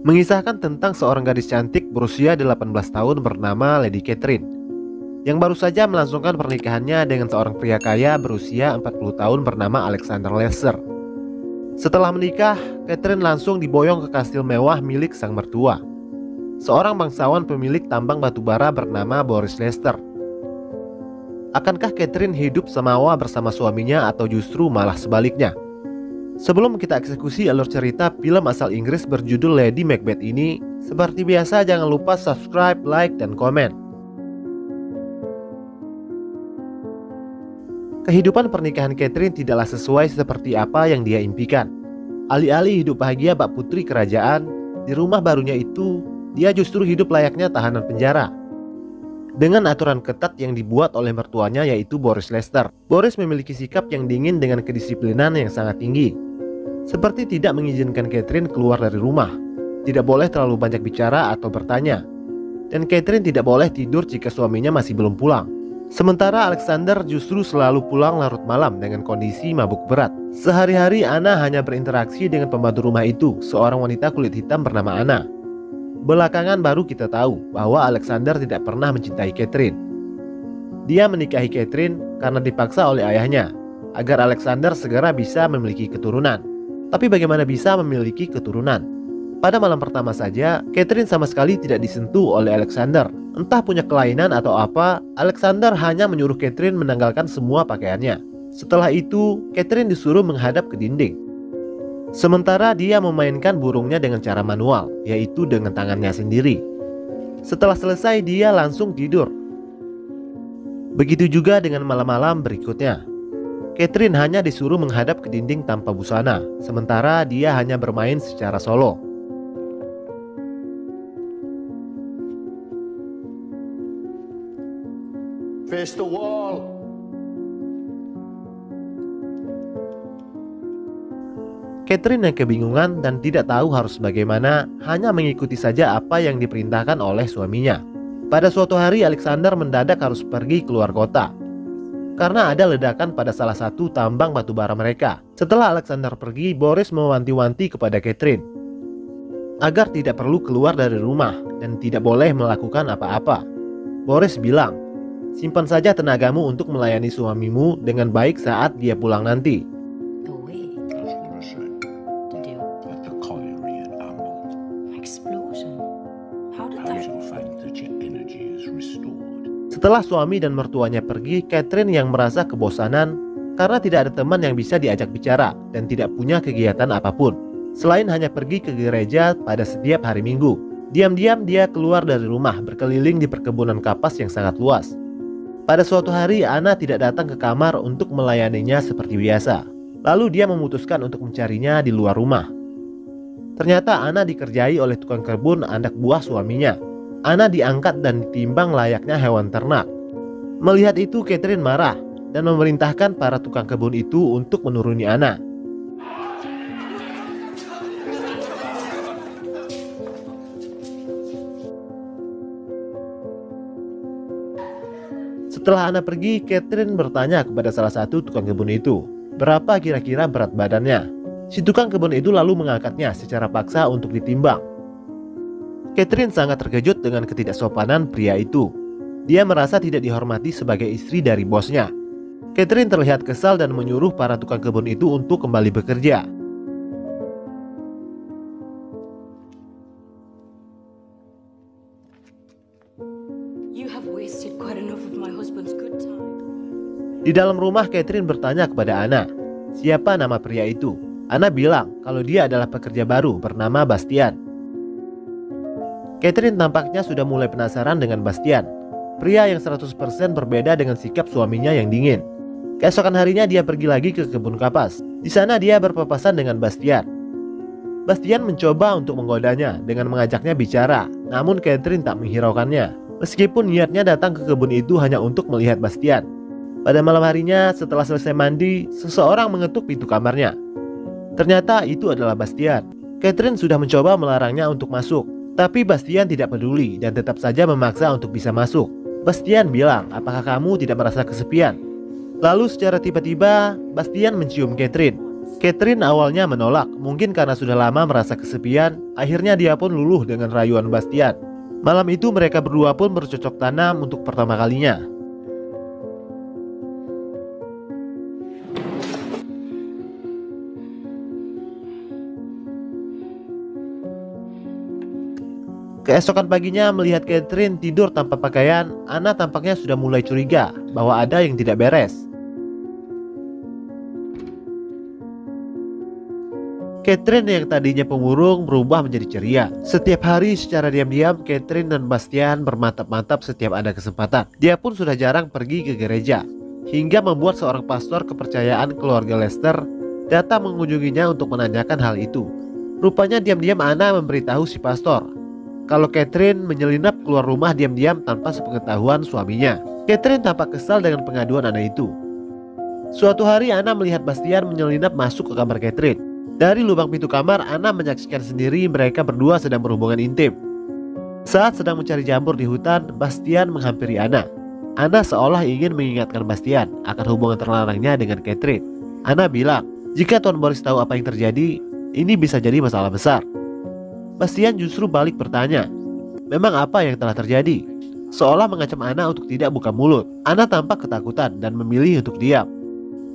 mengisahkan tentang seorang gadis cantik berusia 18 tahun bernama Lady Catherine, yang baru saja melangsungkan pernikahannya dengan seorang pria kaya berusia 40 tahun bernama Alexander Lester. Setelah menikah, Catherine langsung diboyong ke kastil mewah milik sang mertua, seorang bangsawan pemilik tambang batubara bernama Boris Lester. Akankah Catherine hidup semawa bersama suaminya atau justru malah sebaliknya? Sebelum kita eksekusi alur cerita film asal Inggris berjudul Lady Macbeth ini, seperti biasa jangan lupa subscribe, like, dan komen. Kehidupan pernikahan Catherine tidaklah sesuai seperti apa yang dia impikan. Alih-alih hidup bahagia bak putri kerajaan, di rumah barunya itu, dia justru hidup layaknya tahanan penjara. Dengan aturan ketat yang dibuat oleh mertuanya yaitu Boris Lester. Boris memiliki sikap yang dingin dengan kedisiplinan yang sangat tinggi. Seperti tidak mengizinkan Catherine keluar dari rumah, tidak boleh terlalu banyak bicara atau bertanya, dan Catherine tidak boleh tidur jika suaminya masih belum pulang. Sementara Alexander justru selalu pulang larut malam dengan kondisi mabuk berat. Sehari-hari Anna hanya berinteraksi dengan pembantu rumah itu, seorang wanita kulit hitam bernama Anna. Belakangan baru kita tahu bahwa Alexander tidak pernah mencintai Catherine. Dia menikahi Catherine karena dipaksa oleh ayahnya, agar Alexander segera bisa memiliki keturunan. Tapi bagaimana bisa memiliki keturunan? Pada malam pertama saja, Catherine sama sekali tidak disentuh oleh Alexander. Entah punya kelainan atau apa, Alexander hanya menyuruh Catherine menanggalkan semua pakaiannya. Setelah itu, Catherine disuruh menghadap ke dinding. Sementara dia memainkan burungnya dengan cara manual, yaitu dengan tangannya sendiri. Setelah selesai, dia langsung tidur. Begitu juga dengan malam-malam berikutnya. Catherine hanya disuruh menghadap ke dinding tanpa busana, sementara dia hanya bermain secara solo. Face the wall. Catherine yang kebingungan dan tidak tahu harus bagaimana, hanya mengikuti saja apa yang diperintahkan oleh suaminya. Pada suatu hari Alexander mendadak harus pergi keluar kota karena ada ledakan pada salah satu tambang batubara mereka. Setelah Alexander pergi, Boris mewanti-wanti kepada Catherine agar tidak perlu keluar dari rumah dan tidak boleh melakukan apa-apa. Boris bilang, simpan saja tenagamu untuk melayani suamimu dengan baik saat dia pulang nanti. Setelah suami dan mertuanya pergi, Catherine yang merasa kebosanan karena tidak ada teman yang bisa diajak bicara dan tidak punya kegiatan apapun selain hanya pergi ke gereja pada setiap hari Minggu. Diam-diam dia keluar dari rumah, berkeliling di perkebunan kapas yang sangat luas. Pada suatu hari Anna tidak datang ke kamar untuk melayaninya seperti biasa. Lalu dia memutuskan untuk mencarinya di luar rumah. Ternyata Anna dikerjai oleh tukang kebun anak buah suaminya. Anna diangkat dan ditimbang layaknya hewan ternak. Melihat itu Catherine marah dan memerintahkan para tukang kebun itu untuk menuruni Anna. Setelah Anna pergi, Catherine bertanya kepada salah satu tukang kebun itu, berapa kira-kira berat badannya. Si tukang kebun itu lalu mengangkatnya secara paksa untuk ditimbang. Catherine sangat terkejut dengan ketidaksopanan pria itu. Dia merasa tidak dihormati sebagai istri dari bosnya. Catherine terlihat kesal dan menyuruh para tukang kebun itu untuk kembali bekerja. Di dalam rumah, Catherine bertanya kepada Anna, siapa nama pria itu? Anna bilang kalau dia adalah pekerja baru bernama Bastian. Catherine tampaknya sudah mulai penasaran dengan Bastian, pria yang 100% berbeda dengan sikap suaminya yang dingin. Keesokan harinya dia pergi lagi ke kebun kapas. Di sana dia berpapasan dengan Bastian. Bastian mencoba untuk menggodanya dengan mengajaknya bicara, namun Catherine tak menghiraukannya. Meskipun niatnya datang ke kebun itu hanya untuk melihat Bastian. Pada malam harinya setelah selesai mandi, seseorang mengetuk pintu kamarnya. Ternyata itu adalah Bastian. Catherine sudah mencoba melarangnya untuk masuk, tapi Bastian tidak peduli dan tetap saja memaksa untuk bisa masuk. Bastian bilang, apakah kamu tidak merasa kesepian? Lalu secara tiba-tiba Bastian mencium Catherine. Catherine awalnya menolak, mungkin karena sudah lama merasa kesepian. Akhirnya dia pun luluh dengan rayuan Bastian. Malam itu mereka berdua pun bercocok tanam untuk pertama kalinya. Keesokan paginya melihat Catherine tidur tanpa pakaian, Anna tampaknya sudah mulai curiga bahwa ada yang tidak beres. Catherine yang tadinya pemurung berubah menjadi ceria. Setiap hari secara diam-diam Catherine dan Bastian bermantap-mantap setiap ada kesempatan. Dia pun sudah jarang pergi ke gereja, hingga membuat seorang pastor kepercayaan keluarga Lester datang mengunjunginya untuk menanyakan hal itu. Rupanya diam-diam Anna memberitahu si pastor kalau Catherine menyelinap keluar rumah diam-diam tanpa sepengetahuan suaminya. Catherine tampak kesal dengan pengaduan Anna itu. Suatu hari Anna melihat Bastian menyelinap masuk ke kamar Catherine. Dari lubang pintu kamar, Anna menyaksikan sendiri mereka berdua sedang berhubungan intim. Saat sedang mencari jamur di hutan, Bastian menghampiri Anna. Anna seolah ingin mengingatkan Bastian akan hubungan terlarangnya dengan Catherine. Anna bilang, jika Tuan Boris tahu apa yang terjadi, ini bisa jadi masalah besar. Bastian justru balik bertanya, memang apa yang telah terjadi? Seolah mengancam Anna untuk tidak buka mulut. Anna tampak ketakutan dan memilih untuk diam.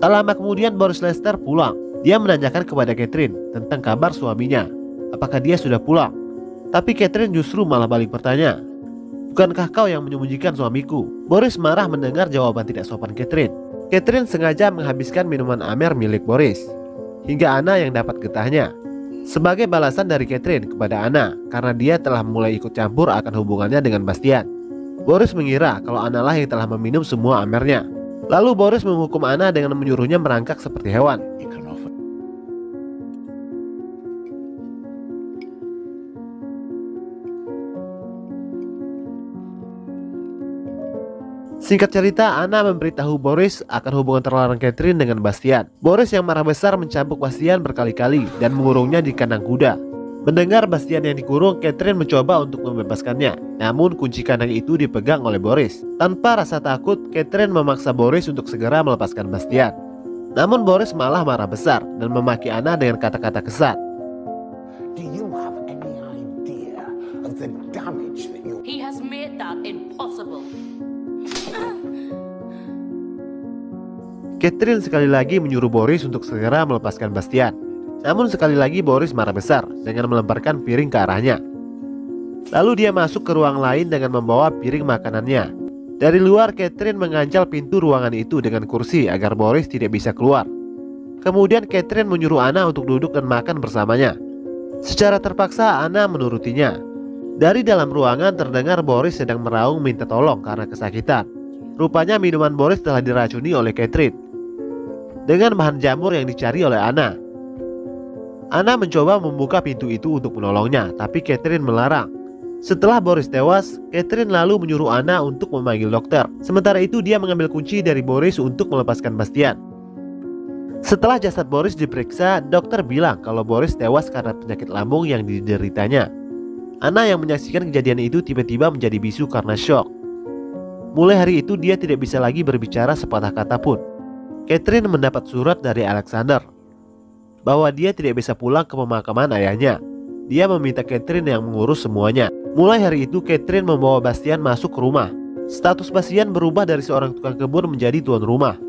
Tak lama kemudian Boris Lester pulang. Dia menanyakan kepada Catherine tentang kabar suaminya. Apakah dia sudah pulang? Tapi Catherine justru malah balik bertanya, bukankah kau yang menyembunyikan suamiku? Boris marah mendengar jawaban tidak sopan Catherine. Catherine sengaja menghabiskan minuman amer milik Boris, hingga Anna yang dapat getahnya. Sebagai balasan dari Catherine kepada Anna, karena dia telah mulai ikut campur akan hubungannya dengan Bastian. Boris mengira kalau Anna lah yang telah meminum semua amernya. Lalu Boris menghukum Anna dengan menyuruhnya merangkak seperti hewan. Singkat cerita, Anna memberitahu Boris akan hubungan terlarang Catherine dengan Bastian. Boris yang marah besar mencambuk Bastian berkali-kali dan mengurungnya di kandang kuda. Mendengar Bastian yang dikurung, Catherine mencoba untuk membebaskannya. Namun kunci kandang itu dipegang oleh Boris. Tanpa rasa takut, Catherine memaksa Boris untuk segera melepaskan Bastian. Namun Boris malah marah besar dan memaki Anna dengan kata-kata kesat. Do you have any idea of the damage that you... He has made that impossible. Catherine sekali lagi menyuruh Boris untuk segera melepaskan Bastian. Namun sekali lagi Boris marah besar dengan melemparkan piring ke arahnya. Lalu dia masuk ke ruang lain dengan membawa piring makanannya. Dari luar, Catherine mengancal pintu ruangan itu dengan kursi agar Boris tidak bisa keluar. Kemudian Catherine menyuruh Anna untuk duduk dan makan bersamanya. Secara terpaksa Anna menurutinya. Dari dalam ruangan terdengar Boris sedang meraung minta tolong karena kesakitan. Rupanya minuman Boris telah diracuni oleh Catherine dengan bahan jamur yang dicari oleh Anna. Anna mencoba membuka pintu itu untuk menolongnya, tapi Catherine melarang. Setelah Boris tewas, Catherine lalu menyuruh Anna untuk memanggil dokter. Sementara itu dia mengambil kunci dari Boris untuk melepaskan Bastian. Setelah jasad Boris diperiksa, dokter bilang kalau Boris tewas karena penyakit lambung yang dideritanya. Anna yang menyaksikan kejadian itu tiba-tiba menjadi bisu karena syok. Mulai hari itu dia tidak bisa lagi berbicara sepatah kata pun. Catherine mendapat surat dari Alexander bahwa dia tidak bisa pulang ke pemakaman ayahnya. Dia meminta Catherine yang mengurus semuanya. Mulai hari itu Catherine membawa Bastian masuk ke rumah. Status Bastian berubah dari seorang tukang kebun menjadi tuan rumah.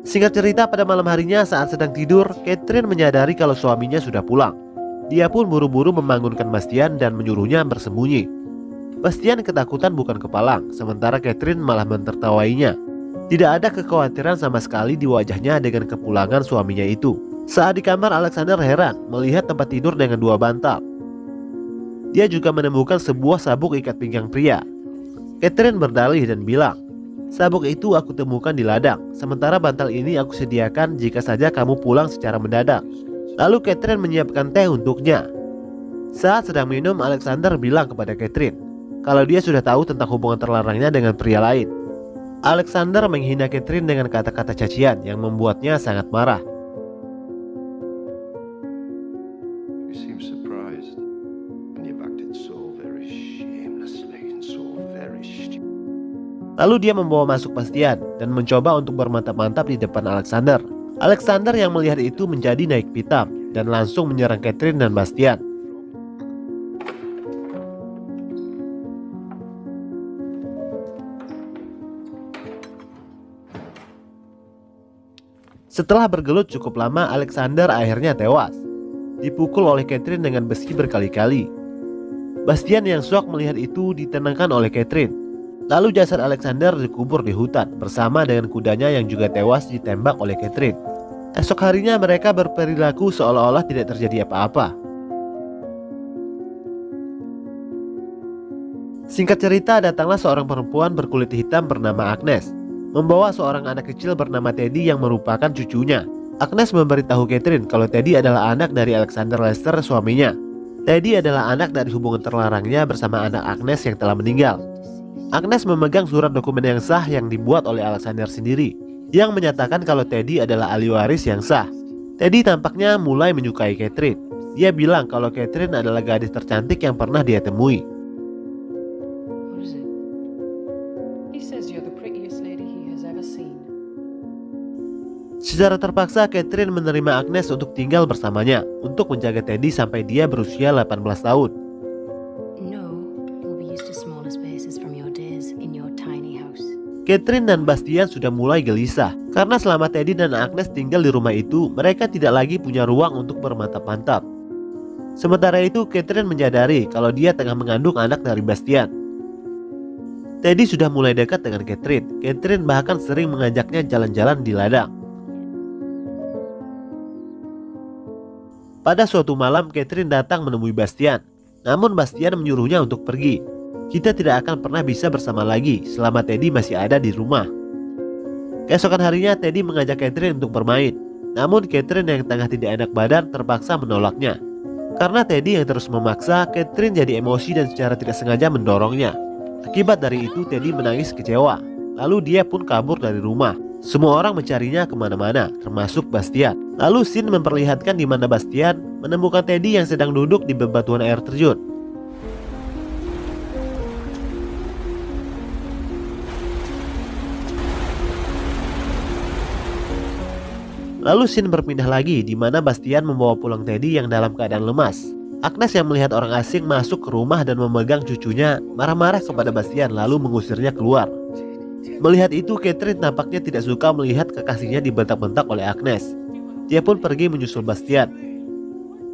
Singkat cerita, pada malam harinya saat sedang tidur, Catherine menyadari kalau suaminya sudah pulang. Dia pun buru-buru membangunkan Bastian dan menyuruhnya bersembunyi. Bastian ketakutan bukan kepalang, sementara Catherine malah mentertawainya. Tidak ada kekhawatiran sama sekali di wajahnya dengan kepulangan suaminya itu. Saat di kamar, Alexander heran melihat tempat tidur dengan 2 bantal. Dia juga menemukan sebuah sabuk ikat pinggang pria. Catherine berdalih dan bilang, sabuk itu aku temukan di ladang, sementara bantal ini aku sediakan jika saja kamu pulang secara mendadak. Lalu Catherine menyiapkan teh untuknya. Saat sedang minum, Alexander bilang kepada Catherine kalau dia sudah tahu tentang hubungan terlarangnya dengan pria lain. Alexander menghina Catherine dengan kata-kata cacian yang membuatnya sangat marah. You seem surprised, and you've acted so very shamelessly and so very stupid. Lalu dia membawa masuk Bastian dan mencoba untuk bermantap-mantap di depan Alexander. Alexander yang melihat itu menjadi naik pitam dan langsung menyerang Catherine dan Bastian. Setelah bergelut cukup lama, Alexander akhirnya tewas, dipukul oleh Catherine dengan besi berkali-kali. Bastian yang syok melihat itu ditenangkan oleh Catherine. Lalu jasad Alexander dikubur di hutan bersama dengan kudanya yang juga tewas ditembak oleh Catherine. Esok harinya mereka berperilaku seolah-olah tidak terjadi apa-apa. Singkat cerita, datanglah seorang perempuan berkulit hitam bernama Agnes, membawa seorang anak kecil bernama Teddy yang merupakan cucunya. Agnes memberitahu Catherine kalau Teddy adalah anak dari Alexander Lester, suaminya. Teddy adalah anak dari hubungan terlarangnya bersama anak Agnes yang telah meninggal. Agnes memegang surat dokumen yang sah yang dibuat oleh Alexander sendiri, yang menyatakan kalau Teddy adalah ahli waris yang sah. Teddy tampaknya mulai menyukai Catherine. Dia bilang kalau Catherine adalah gadis tercantik yang pernah dia temui. What is it? He says you're the prettiest lady he has ever seen. Secara terpaksa Catherine menerima Agnes untuk tinggal bersamanya untuk menjaga Teddy sampai dia berusia 18 tahun. No, you'll be used to smaller spaces from your days in your tiny house. Catherine dan Bastian sudah mulai gelisah karena selama Teddy dan Agnes tinggal di rumah itu, mereka tidak lagi punya ruang untuk bermantap-mantap. Sementara itu, Catherine menyadari kalau dia tengah mengandung anak dari Bastian. Teddy sudah mulai dekat dengan Catherine. Catherine bahkan sering mengajaknya jalan-jalan di ladang. Pada suatu malam, Catherine datang menemui Bastian. Namun Bastian menyuruhnya untuk pergi. Kita tidak akan pernah bisa bersama lagi selama Teddy masih ada di rumah. Keesokan harinya, Teddy mengajak Catherine untuk bermain. Namun Catherine yang tengah tidak enak badan terpaksa menolaknya. Karena Teddy yang terus memaksa, Catherine jadi emosi dan secara tidak sengaja mendorongnya. Akibat dari itu, Teddy menangis kecewa. Lalu dia pun kabur dari rumah. Semua orang mencarinya kemana-mana, termasuk Bastian. Lalu scene memperlihatkan di mana Bastian menemukan Teddy yang sedang duduk di bebatuan air terjun. Lalu scene berpindah lagi di mana Bastian membawa pulang Teddy yang dalam keadaan lemas. Agnes yang melihat orang asing masuk ke rumah dan memegang cucunya, marah-marah kepada Bastian lalu mengusirnya keluar. Melihat itu, Catherine tampaknya tidak suka melihat kekasihnya dibentak-bentak oleh Agnes. Dia pun pergi menyusul Bastian.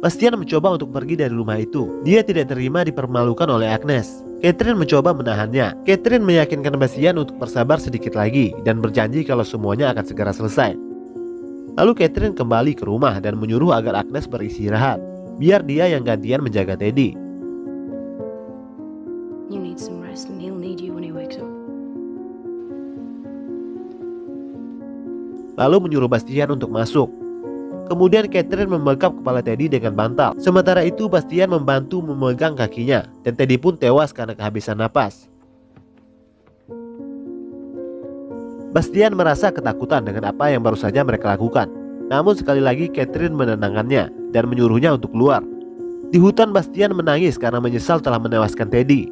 Bastian mencoba untuk pergi dari rumah itu. Dia tidak terima dipermalukan oleh Agnes. Catherine mencoba menahannya. Catherine meyakinkan Bastian untuk bersabar sedikit lagi dan berjanji kalau semuanya akan segera selesai. Lalu Catherine kembali ke rumah dan menyuruh agar Agnes beristirahat, biar dia yang gantian menjaga Teddy. You need some rest and he'll need you when he wakes up. Lalu menyuruh Bastian untuk masuk. Kemudian Catherine membekap kepala Teddy dengan bantal. Sementara itu Bastian membantu memegang kakinya, dan Teddy pun tewas karena kehabisan napas. Bastian merasa ketakutan dengan apa yang baru saja mereka lakukan. Namun sekali lagi Catherine menenangkannya dan menyuruhnya untuk keluar. Di hutan Bastian menangis karena menyesal telah menewaskan Teddy.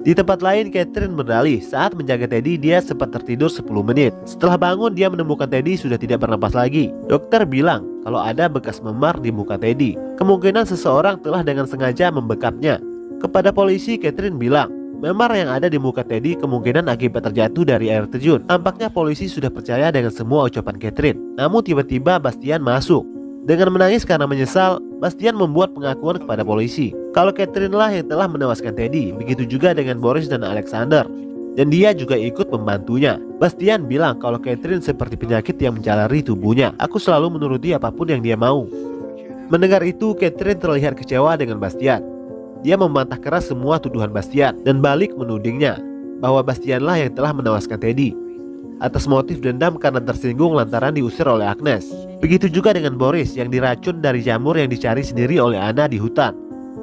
Di tempat lain, Catherine berdalih saat menjaga Teddy dia sempat tertidur 10 menit. Setelah bangun, dia menemukan Teddy sudah tidak bernapas lagi. Dokter bilang kalau ada bekas memar di muka Teddy. Kemungkinan seseorang telah dengan sengaja membekapnya. Kepada polisi, Catherine bilang memar yang ada di muka Teddy kemungkinan akibat terjatuh dari air terjun. Tampaknya polisi sudah percaya dengan semua ucapan Catherine. Namun tiba-tiba Bastian masuk. Dengan menangis karena menyesal, Bastian membuat pengakuan kepada polisi kalau Catherine lah yang telah menewaskan Teddy. Begitu juga dengan Boris dan Alexander, dan dia juga ikut membantunya. Bastian bilang kalau Catherine seperti penyakit yang menjalari tubuhnya. Aku selalu menuruti apapun yang dia mau. Mendengar itu, Catherine terlihat kecewa dengan Bastian. Dia membantah keras semua tuduhan Bastian dan balik menudingnya bahwa Bastianlah yang telah menewaskan Teddy atas motif dendam karena tersinggung lantaran diusir oleh Agnes. Begitu juga dengan Boris yang diracun dari jamur yang dicari sendiri oleh Anna di hutan.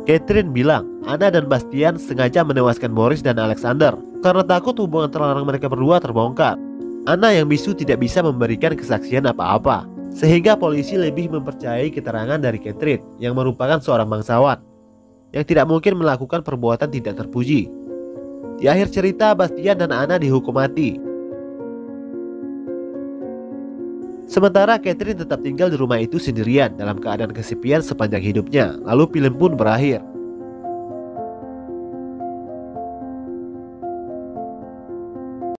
Catherine bilang Anna dan Bastian sengaja menewaskan Boris dan Alexander karena takut hubungan terlarang mereka berdua terbongkar. Anna yang bisu tidak bisa memberikan kesaksian apa-apa. Sehingga polisi lebih mempercayai keterangan dari Catherine yang merupakan seorang bangsawan yang tidak mungkin melakukan perbuatan tidak terpuji. Di akhir cerita, Bastian dan Anna dihukum mati. Sementara Catherine tetap tinggal di rumah itu sendirian dalam keadaan kesepian sepanjang hidupnya. Lalu film pun berakhir.